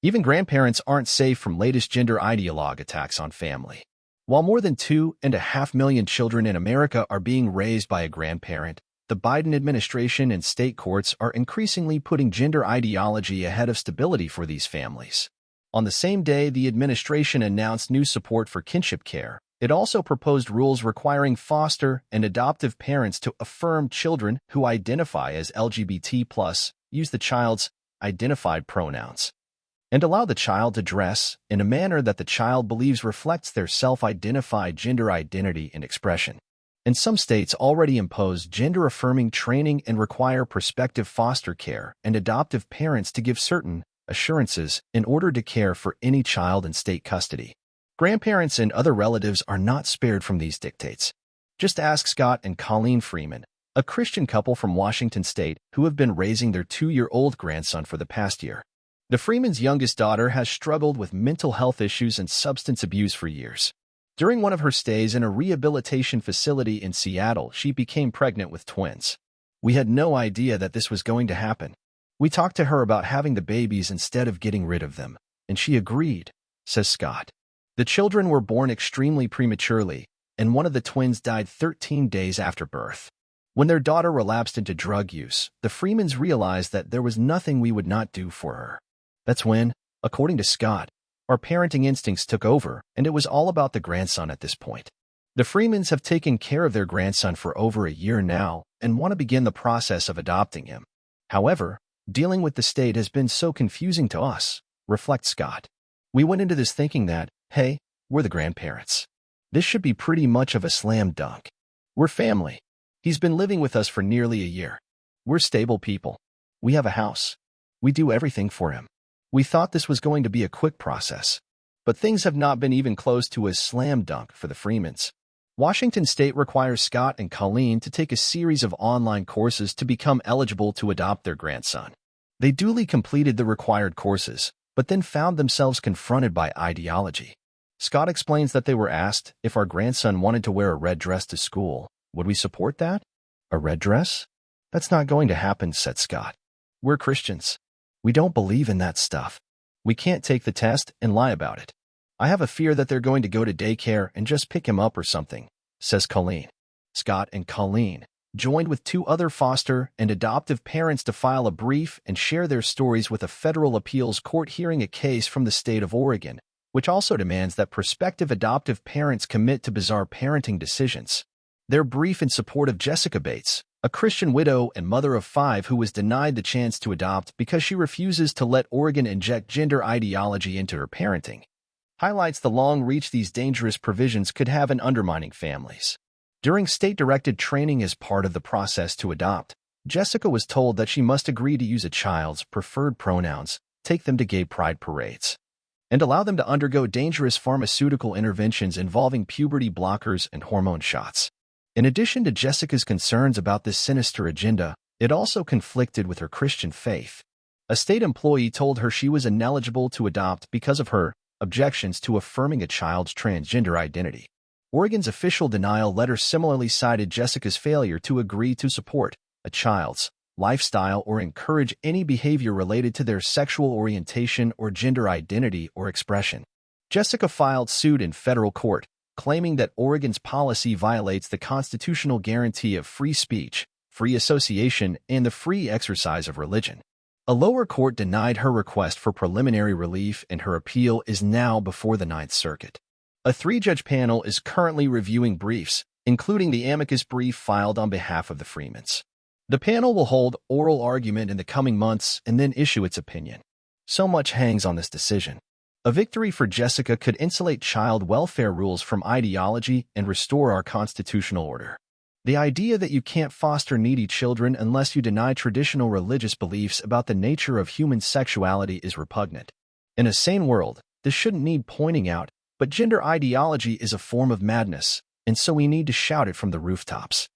Even grandparents aren't safe from latest gender ideologue attacks on family. While more than 2.5 million children in America are being raised by a grandparent, the Biden administration and state courts are increasingly putting gender ideology ahead of stability for these families. On the same day the administration announced new support for kinship care, it also proposed rules requiring foster and adoptive parents to affirm children who identify as LGBT+, use the child's identified pronouns, and allow the child to dress in a manner that the child believes reflects their self-identified gender identity and expression. And some states already impose gender-affirming training and require prospective foster care and adoptive parents to give certain assurances in order to care for any child in state custody. Grandparents and other relatives are not spared from these dictates. Just ask Scott and Colleen Freeman, a Christian couple from Washington state who have been raising their 2-year-old grandson for the past year. The Freemans' youngest daughter has struggled with mental health issues and substance abuse for years. During one of her stays in a rehabilitation facility in Seattle, she became pregnant with twins. We had no idea that this was going to happen. We talked to her about having the babies instead of getting rid of them, and she agreed, says Scott. The children were born extremely prematurely, and one of the twins died 13 days after birth. When their daughter relapsed into drug use, the Freemans realized that there was nothing we would not do for her. That's when, according to Scott, our parenting instincts took over, and it was all about the grandson at this point. The Freemans have taken care of their grandson for over a year now and want to begin the process of adopting him. However, dealing with the state has been so confusing to us, reflects Scott. We went into this thinking that, hey, we're the grandparents. This should be pretty much of a slam dunk. We're family. He's been living with us for nearly a year. We're stable people. We have a house. We do everything for him. We thought this was going to be a quick process, but things have not been even close to a slam dunk for the Freemans. Washington state requires Scott and Colleen to take a series of online courses to become eligible to adopt their grandson. They duly completed the required courses, but then found themselves confronted by ideology. Scott explains that they were asked if our grandson wanted to wear a red dress to school. Would we support that? A red dress? That's not going to happen, said Scott. We're Christians. We don't believe in that stuff. We can't take the test and lie about it. I have a fear that they're going to go to daycare and just pick him up or something, says Colleen. Scott and Colleen joined with 2 other foster and adoptive parents to file a brief and share their stories with a federal appeals court hearing a case from the state of Oregon, which also demands that prospective adoptive parents commit to bizarre parenting decisions. Their brief in support of Jessica Bates, a Christian widow and mother of 5 who was denied the chance to adopt because she refuses to let Oregon inject gender ideology into her parenting, highlights the long reach these dangerous provisions could have in undermining families. During state-directed training as part of the process to adopt, Jessica was told that she must agree to use a child's preferred pronouns, take them to gay pride parades, and allow them to undergo dangerous pharmaceutical interventions involving puberty blockers and hormone shots. In addition to Jessica's concerns about this sinister agenda, it also conflicted with her Christian faith. A state employee told her she was ineligible to adopt because of her objections to affirming a child's transgender identity. Oregon's official denial letter similarly cited Jessica's failure to agree to support a child's lifestyle or encourage any behavior related to their sexual orientation or gender identity or expression. Jessica filed suit in federal court, claiming that Oregon's policy violates the constitutional guarantee of free speech, free association, and the free exercise of religion. A lower court denied her request for preliminary relief, and her appeal is now before the Ninth Circuit. A 3-judge panel is currently reviewing briefs, including the amicus brief filed on behalf of the Freemans. The panel will hold oral argument in the coming months and then issue its opinion. So much hangs on this decision. A victory for Jessica could insulate child welfare rules from ideology and restore our constitutional order. The idea that you can't foster needy children unless you deny traditional religious beliefs about the nature of human sexuality is repugnant. In a sane world, this shouldn't need pointing out, but gender ideology is a form of madness, and so we need to shout it from the rooftops.